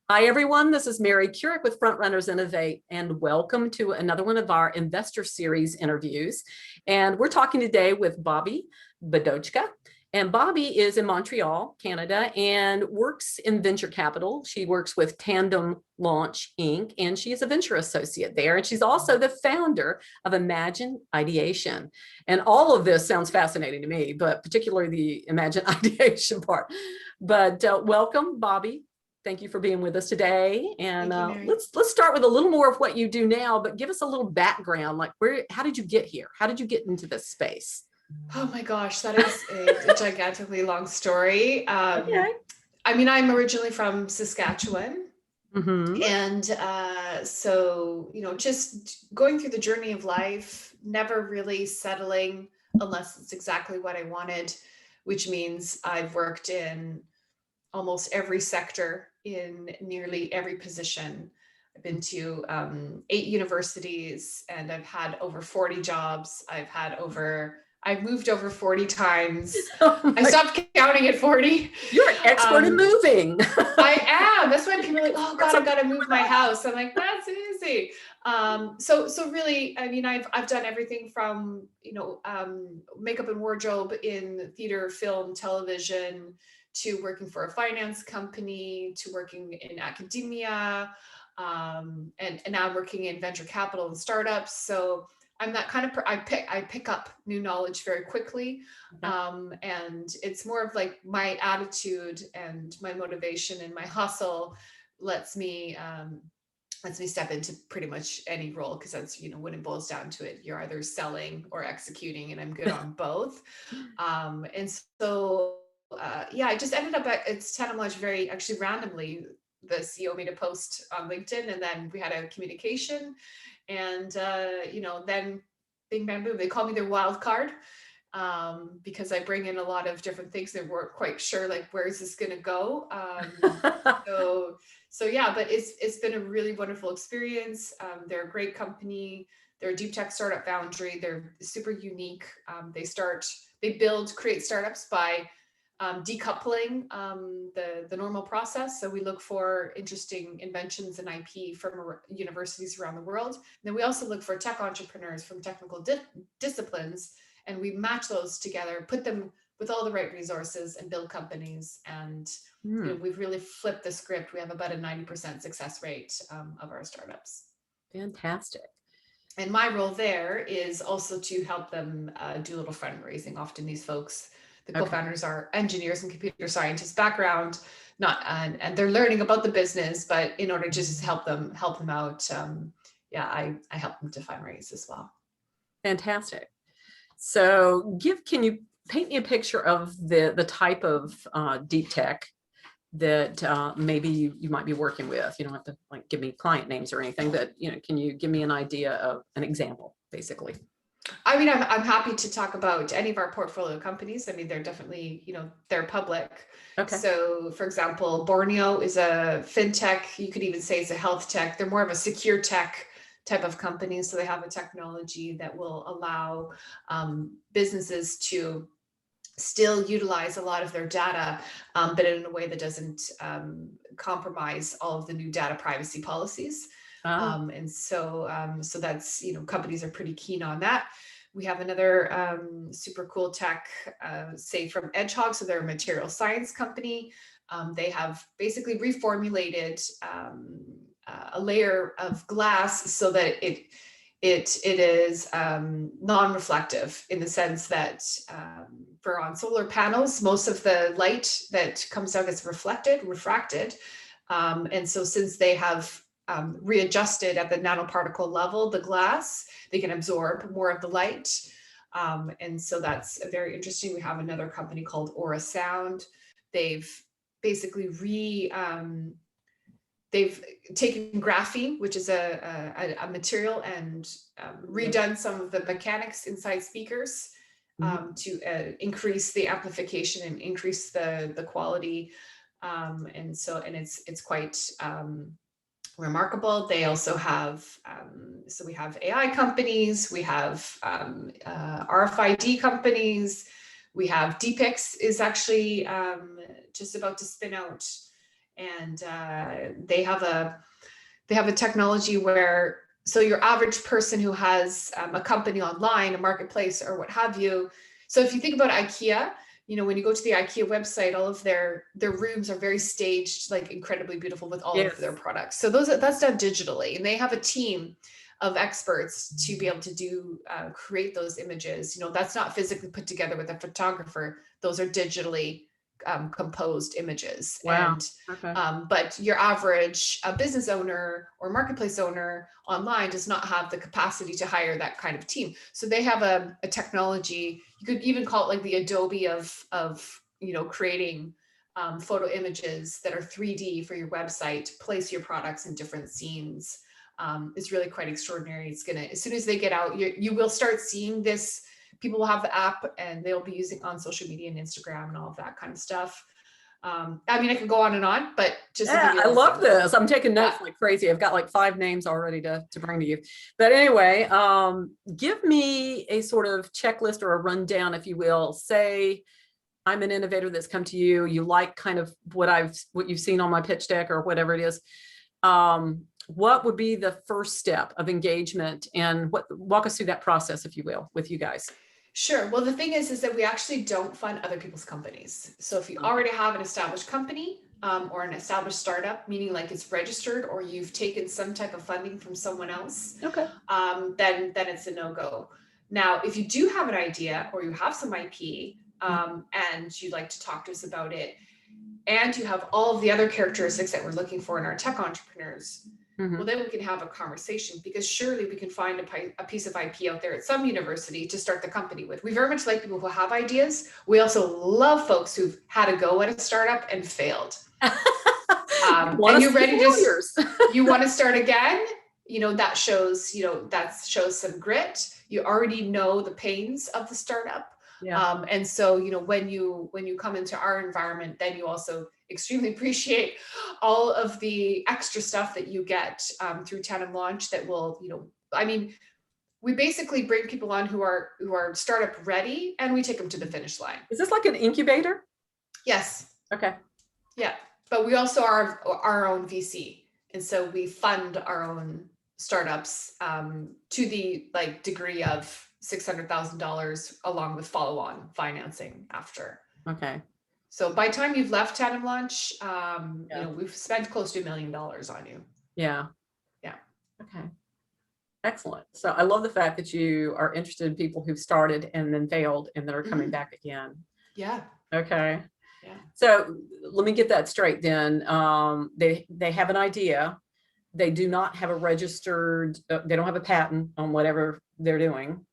Hi, everyone. This is Mary Kurek with Frontrunners Innovate, and welcome to another one of our Investor Series interviews. And we're talking today with Bobbi Bidochka. And Bobbi is in Montreal, Canada, and works in venture capital. She works with Tandem Launch, Inc., and she is a venture associate there. And she's also the founder of Imagine Ideation. And all of this sounds fascinating to me, but particularly the Imagine Ideation part. But welcome, Bobbi. Thank you for being with us today. And let's start with a little more of what you do now, but give us a little background, like how did you get here? How did you get into this space? Oh my gosh, that is a gigantically long story. Okay. I mean, I'm originally from Saskatchewan. Mm-hmm. And so, just going through the journey of life, never really settling unless it's exactly what I wanted, which means I've worked in almost every sector in nearly every position. I've been to 8 universities and I've had over 40 jobs. I've moved over 40 times. I stopped counting at 40. You're an expert in moving. I am. That's why people are like, oh God, I've got to move my house. I'm like, that's easy. So really, I mean, I've done everything from, makeup and wardrobe in theater, film, television, to working for a finance company, to working in academia, and now I'm working in venture capital and startups. So I'm that kind of I pick up new knowledge very quickly, and it's more of like my attitude and my motivation and my hustle lets me step into pretty much any role, because that's when it boils down to it, you're either selling or executing, and I'm good on both. And so I just ended up at Tandem Launch very actually randomly. The CEO made a post on LinkedIn, and then we had a communication, and then bing bang boom, they call me their wild card, because I bring in a lot of different things that weren't quite sure, like, where is this going to go? So yeah, but it's been a really wonderful experience. They're a great company. They're a deep tech startup foundry. They're super unique. They create startups by decoupling the normal process. So we look for interesting inventions and IP from universities around the world. And then we also look for tech entrepreneurs from technical disciplines, and we match those together, put them with all the right resources, and build companies. And we've really flipped the script. We have about a 90% success rate of our startups. Fantastic. And my role there is also to help them do a little fundraising. Often these folks, the co-founders, are engineers and computer scientists background, and they're learning about the business, but in order to just help them out, I help them to fundraise as well. Fantastic. So can you paint me a picture of the type of deep tech that maybe you might be working with? You don't have to like give me client names or anything, but can you give me an idea of an example, basically? I mean, I'm happy to talk about any of our portfolio companies. I mean, they're definitely, they're public. Okay. So for example, Borneo is a fintech. You could even say it's a health tech. They're more of a secure tech type of company. So they have a technology that will allow businesses to still utilize a lot of their data, but in a way that doesn't compromise all of the new data privacy policies. And so that's, companies are pretty keen on that. We have another super cool tech, say from Edgehog. So they're a material science company. They have basically reformulated a layer of glass so that it is non-reflective, in the sense that for on solar panels, most of the light that comes out is refracted. And so since they have readjusted at the nanoparticle level, the glass, they can absorb more of the light. And so that's very interesting. We have another company called Aura Sound. They've basically they've taken graphene, which is a material, and redone some of the mechanics inside speakers to increase the amplification and increase the quality. And it's quite remarkable. They also have, so we have AI companies, we have RFID companies, we have Deepix is actually just about to spin out and they have a technology where, so your average person who has a company online, a marketplace or what have you. So if you think about IKEA, when you go to the IKEA website, all of their rooms are very staged, like incredibly beautiful with all of their products. So that's done digitally, and they have a team of experts to be able to create those images. That's not physically put together with a photographer. Those are digitally composed images. Wow. And Okay. but your average business owner or marketplace owner online does not have the capacity to hire that kind of team. So they have a technology, you could even call it like the Adobe of creating photo images that are 3D for your website, place your products in different scenes. It's really quite extraordinary. It's gonna, as soon as they get out, you will start seeing this. People will have the app and they'll be using on social media and Instagram and all of that kind of stuff. I mean, I could go on and on, but just I love this. I'm taking notes like crazy. I've got like 5 names already to bring to you. But anyway, give me a sort of checklist or a rundown, if you will. Say I'm an innovator that's come to you. You like kind of what you've seen on my pitch deck or whatever it is. What would be the first step of engagement, and walk us through that process, if you will, with you guys? Sure. Well, the thing is that we actually don't fund other people's companies. So if you already have an established company or an established startup, meaning like it's registered or you've taken some type of funding from someone else, okay, then it's a no-go. Now, if you do have an idea or you have some IP and you'd like to talk to us about it, and you have all of the other characteristics that we're looking for in our tech entrepreneurs, well, then we can have a conversation, because surely we can find a piece of IP out there at some university to start the company with. We very much like people who have ideas. We also love folks who've had a go at a startup and failed. And you're ready to, you want to start again, that shows some grit. You already know the pains of the startup. Yeah. And so, when you come into our environment, then you also extremely appreciate all of the extra stuff that you get through Tandem Launch that will, we basically bring people on who are startup ready, and we take them to the finish line. Is this like an incubator? Yes. Okay. Yeah. But we also are our own VC. And so we fund our own startups to the degree of $600,000 along with follow-on financing after. Okay. So by the time you've left Tandem Launch, we've spent close to $1 million on you. Yeah. Yeah. Okay. Excellent. So I love the fact that you are interested in people who've started and then failed and that are coming back again. Yeah. Okay. Yeah. So let me get that straight then. They have an idea. They do not have a registered, they don't have a patent on whatever they're doing.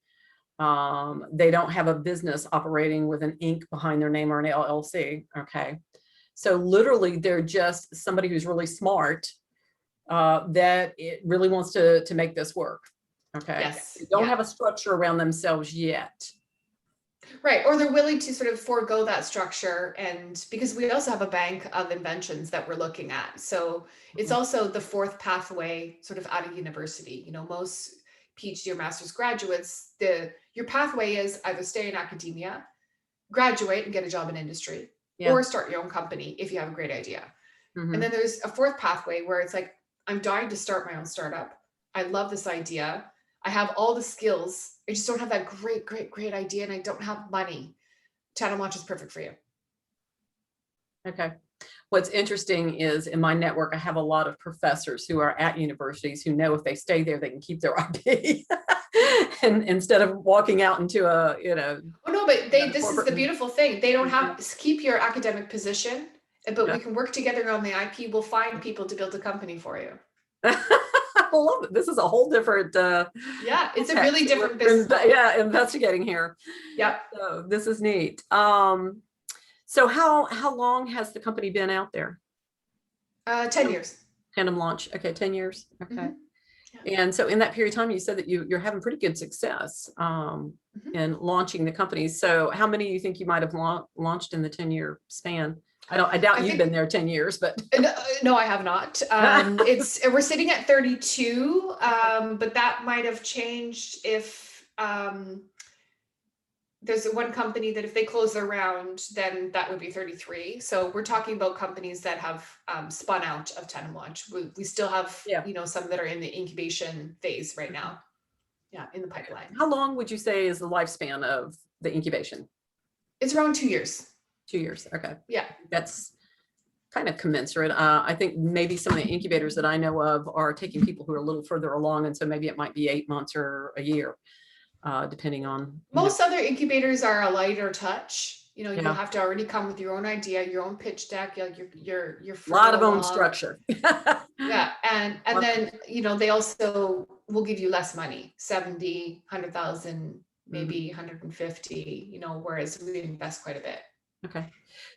They don't have a business operating with an Inc. behind their name or an LLC. Okay. So literally they're just somebody who's really smart, that it really wants to make this work. Okay. Yes. They don't have a structure around themselves yet. Right. Or they're willing to sort of forego that structure. And because we also have a bank of inventions that we're looking at. So it's also the fourth pathway sort of out of university. Most PhD or master's graduates, your pathway is either stay in academia, graduate and get a job in industry, or start your own company if you have a great idea. And then there's a fourth pathway where it's like, I'm dying to start my own startup. I love this idea. I have all the skills. I just don't have that great idea, and I don't have money. Tandem Launch is perfect for you. Okay. What's interesting is in my network, I have a lot of professors who are at universities who know if they stay there, they can keep their IP. And instead of walking out into a, Oh no, but this is the beautiful thing. They don't have to keep your academic position, but we can work together on the IP. We'll find people to build a company for you. I love it. This is a whole different it's a really different business model. Investigating here. Yeah. So this is neat. So how long has the company been out there? 10 years. Tandem Launch. Okay, 10 years. Okay. And so in that period of time, you said that you're having pretty good success in launching the company. So how many do you think you might have launched in the 10-year span? I doubt you've been there 10 years, but no, I have not. We're sitting at 32, but that might have changed if there's one company that if they close their round, then that would be 33. So we're talking about companies that have spun out of Tenem Launch. We still have, Yeah. some that are in the incubation phase right now. Yeah, in the pipeline. How long would you say is the lifespan of the incubation? It's around 2 years. 2 years. Okay. Yeah. That's kind of commensurate. I think maybe some of the incubators that I know of are taking people who are a little further along. And so maybe it might be 8 months or a year, depending on. Most other incubators are a lighter touch. You Yeah. have to already come with your own idea, your own pitch deck, your A lot of further own along. structure. Yeah. And then, they also will give you less money, 70, 100,000, maybe 150, whereas we invest quite a bit. Okay.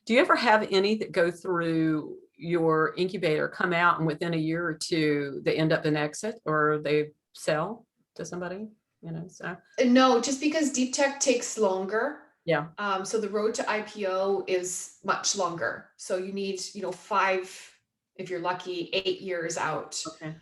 Do you ever have any that go through your incubator, come out, and within a year or two, they end up an exit or they sell to somebody? So. No, just because deep tech takes longer. Yeah. So the road to IPO is much longer. So you need, 5, if you're lucky, 8 years out. Okay.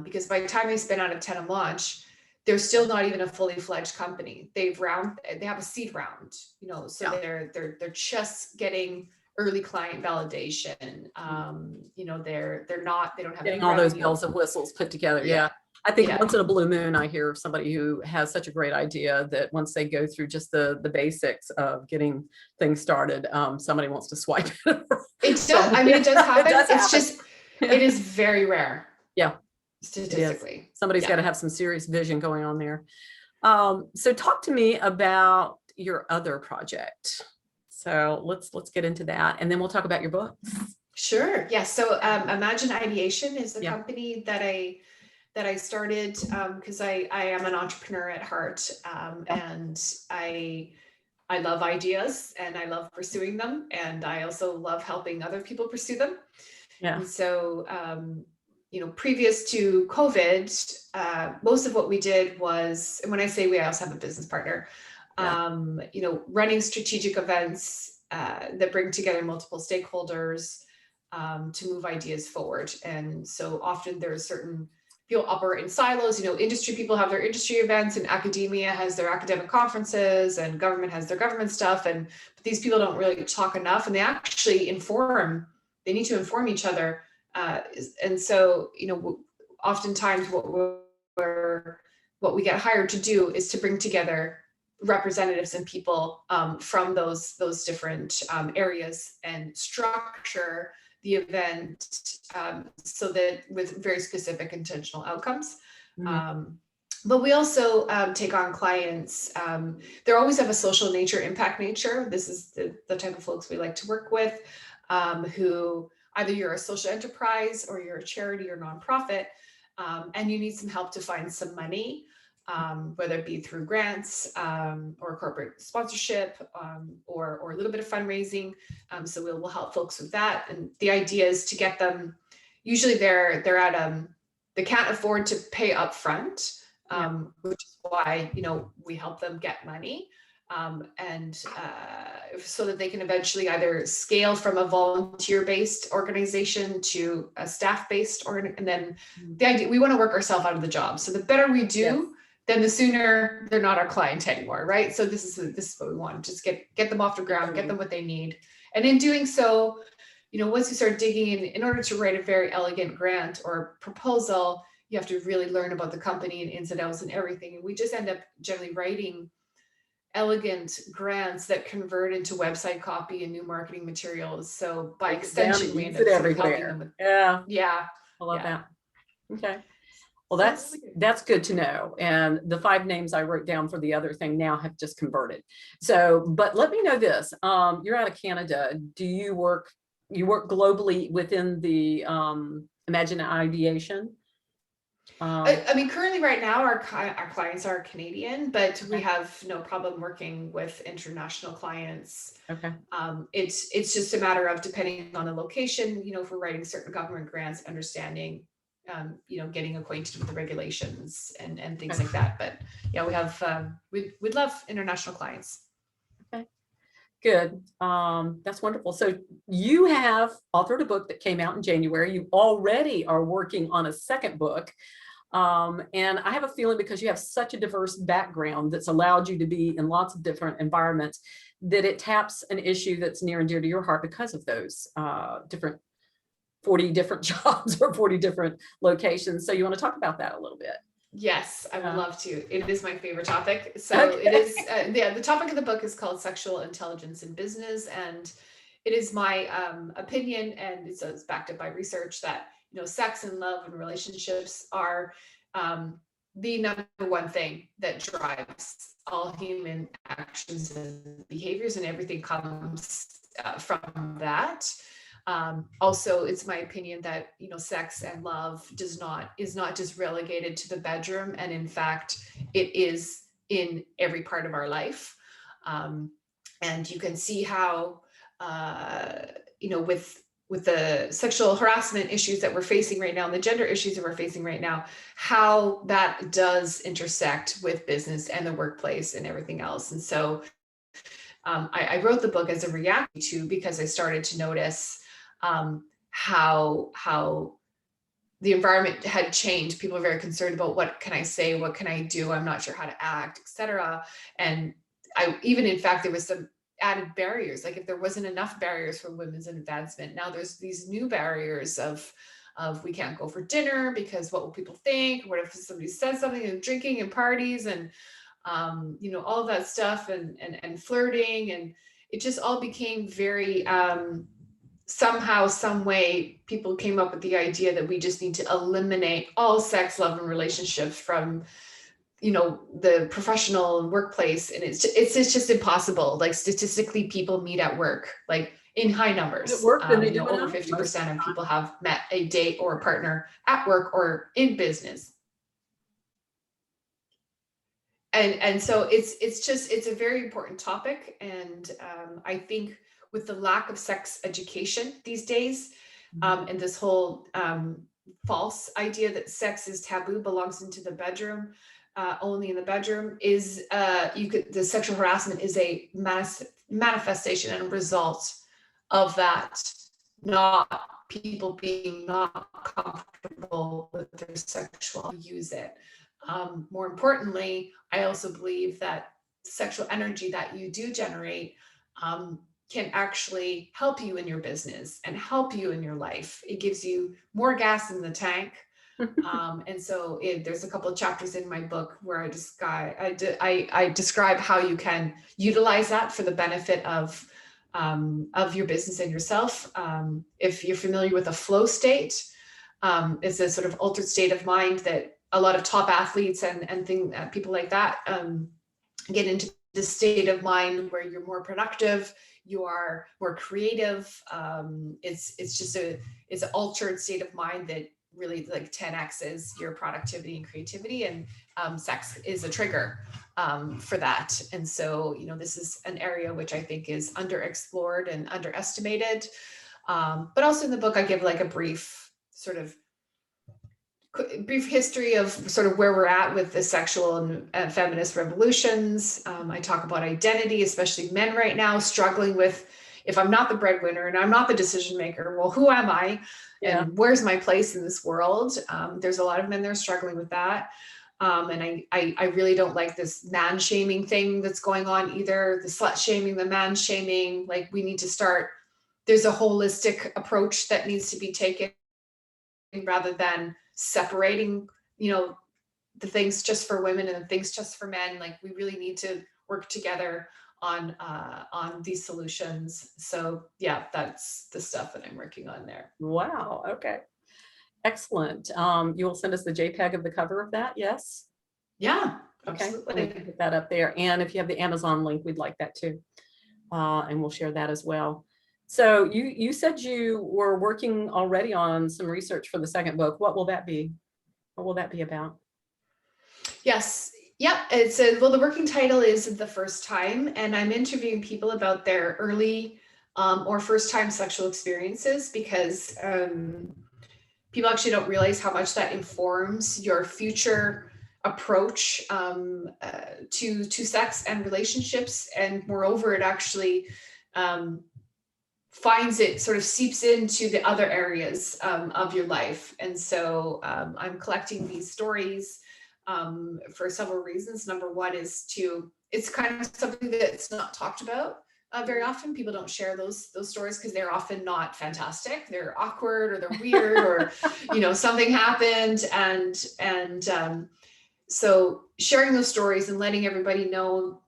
Because by the time they spin out of Tenem Launch, they're still not even a fully fledged company. They have a seed round, so Yeah. they're just getting early client validation. They don't have Getting all those bells and whistles put together. Yeah. I think once in a blue moon, I hear of somebody who has such a great idea that once they go through just the basics of getting things started, somebody wants to swipe it. It does. It does happen. It does happen. It's just, it is very rare. Yeah. Statistically. Somebody's got to have some serious vision going on there. So talk to me about your other project. So let's get into that, and then we'll talk about your books. Sure. Yeah. So Imagine Ideation is the company that I started because I am an entrepreneur at heart, and I love ideas and I love pursuing them, and I also love helping other people pursue them. Yeah. And so previous to COVID, most of what we did was, and when I say we, I also have a business partner, running strategic events that bring together multiple stakeholders to move ideas forward. And so often there are certain people operate in silos. Industry people have their industry events, and academia has their academic conferences, and government has their government stuff. And but these people don't really talk enough, and they actually they need to inform each other. And so, oftentimes what we get hired to do is to bring together representatives and people from those different areas and structure the event so that with very specific intentional outcomes. But we also take on clients. They always have a social nature, impact nature. This is the type of folks we like to work with, who either you're a social enterprise or you're a charity or nonprofit, and you need some help to find some money, whether it be through grants or corporate sponsorship or a little bit of fundraising. So we'll help folks with that. And the idea is to get them, usually they're at, they can't afford to pay up front, which is why, we help them get money. So that they can eventually either scale from a volunteer-based organization to a staff-based and then the idea, we want to work ourselves out of the job. So the better we do, then the sooner they're not our client anymore, right? So this is what we want. Just get them off the ground, get them what they need. And in doing so, once you start digging in order to write a very elegant grant or proposal, you have to really learn about the company and ins and outs and everything. And we just end up generally writing elegant grants that convert into website copy and new marketing materials. So by extension, we end up helping them with, I love that. Okay. Well, that's good to know. And the 5 names I wrote down for the other thing now have just converted. So, but let me know this. You're out of Canada. Do you work globally within the Imagine Ideation? Currently right now, our clients are Canadian, but we have no problem working with international clients. Okay. It's just a matter of, depending on the location, if we're writing certain government grants, understanding, getting acquainted with the regulations and things like that. But yeah, we have, we'd love international clients. Okay, good. That's wonderful. So you have authored a book that came out in January. You already are working on a second book. And I have a feeling because you have such a diverse background that's allowed you to be in lots of different environments, that it taps an issue that's near and dear to your heart because of those different 40 different jobs or 40 different locations. So you want to talk about that a little bit? Yes, I would love to. It is my favorite topic. So Okay. it is, the topic of the book is called Sexual Intelligence in Business. And it is my opinion, and it's backed up by research, that, sex and love and relationships are the number one thing that drives all human actions and behaviors, and everything comes from that. Also, it's my opinion that, sex and love is not just relegated to the bedroom, and in fact, it is in every part of our life. And you can see how, with the sexual harassment issues that we're facing right now, and the gender issues that we're facing right now, how that does intersect with business and the workplace and everything else. And so I wrote the book as a reaction to, because I started to notice how the environment had changed. People are very concerned about, what can I say? What can I do? I'm not sure how to act, etc. And in fact, there was some added barriers. Like, if there wasn't enough barriers for women's advancement, now there's these new barriers of we can't go for dinner because what will people think? What if somebody says something, and drinking and parties and all of that stuff, and flirting, and it just all became very somehow, some way, people came up with the idea that we just need to eliminate all sex, love, and relationships from the professional workplace. And it's just impossible. Like, statistically, people meet at work, like, in high numbers. At work, then they do over 50% of people have met a date or a partner at work or in business. And so it's a very important topic. And I think with the lack of sex education these days, and this whole false idea that sex is taboo, belongs into the bedroom, only in the bedroom, is the sexual harassment is a manifestation and a result of that, not people being not comfortable with their sexual use it. More importantly, I also believe that sexual energy that you do generate can actually help you in your business and help you in your life. It gives you more gas in the tank. And so there's a couple of chapters in my book where I describe how you can utilize that for the benefit of your business and yourself. If you're familiar with a flow state, it's a sort of altered state of mind that a lot of top athletes and people like that get into this state of mind where you're more productive, you are more creative. It's an altered state of mind that really, like, 10x's your productivity and creativity, and sex is a trigger for that. And so, this is an area which I think is underexplored and underestimated. But also in the book, I give like a brief history of sort of where we're at with the sexual and feminist revolutions. I talk about identity, especially men right now struggling with, if I'm not the breadwinner and I'm not the decision maker, well, who am I? Yeah. And where's my place in this world? There's a lot of men that are struggling with that. And I really don't like this man shaming thing that's going on either. The slut shaming, the man shaming. Like, we need to start, there's a holistic approach that needs to be taken, rather than separating, the things just for women and the things just for men. Like, we really need to work together on these solutions. So yeah, that's the stuff that I'm working on there. Wow. Okay. Excellent. You will send us the JPEG of the cover of that. Yes. Yeah, Okay. absolutely. We can put that up there. And if you have the Amazon link, we'd like that too. And we'll share that as well. So you said you were working already on some research for the second book. What will that be? What will that be about? Yes. Yep. The working title is The First Time, and I'm interviewing people about their early or first time sexual experiences, because people actually don't realize how much that informs your future approach to sex and relationships. And moreover, it actually finds it sort of seeps into the other areas of your life. And so I'm collecting these stories for several reasons. Number one is it's kind of something that's not talked about very often. People don't share those stories because they're often not fantastic. They're awkward, or they're weird, or something happened, and so sharing those stories and letting everybody know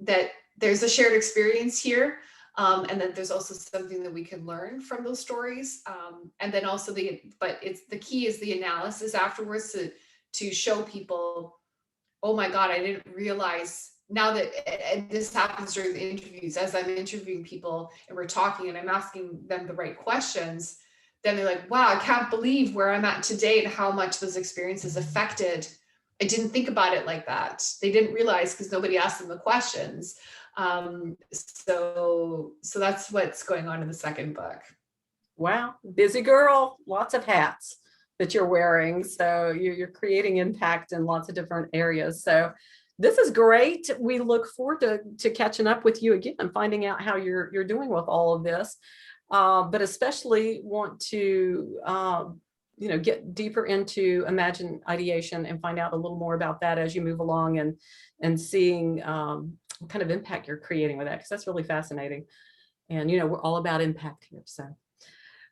that there's a shared experience here, and that there's also something that we can learn from those stories, and then also the key is the analysis afterwards to show people, oh my God, I didn't realize. Now that, and this happens during the interviews, as I'm interviewing people and we're talking and I'm asking them the right questions, then they're like, wow, I can't believe where I'm at today and how much those experiences affected. I didn't think about it like that. They didn't realize because nobody asked them the questions. So that's what's going on in the second book. Wow, busy girl, lots of hats that you're wearing. So you're creating impact in lots of different areas. So this is great. We look forward to catching up with you again and finding out how you're doing with all of this. But especially want to get deeper into Imagine Ideation and find out a little more about that as you move along, and seeing what kind of impact you're creating with that, because that's really fascinating. And we're all about impact here, so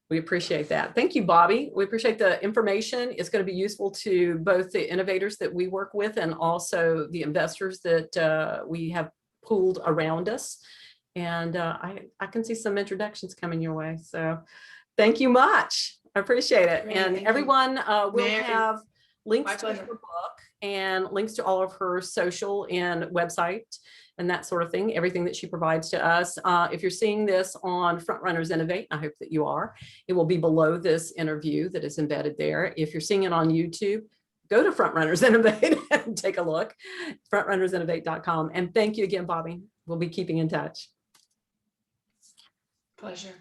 we appreciate that. Thank you, Bobbi. We appreciate the information. It's going to be useful to both the innovators that we work with and also the investors that we have pooled around us. And I can see some introductions coming your way. So thank you much. I appreciate it. Great, and everyone will have links to her book and links to all of her social and website and that sort of thing, everything that she provides to us. If you're seeing this on Frontrunners Innovate, I hope that you are, it will be below this interview that is embedded there. If you're seeing it on YouTube, go to Frontrunners Innovate and take a look, frontrunnersinnovate.com. And thank you again, Bobbi. We'll be keeping in touch. Pleasure.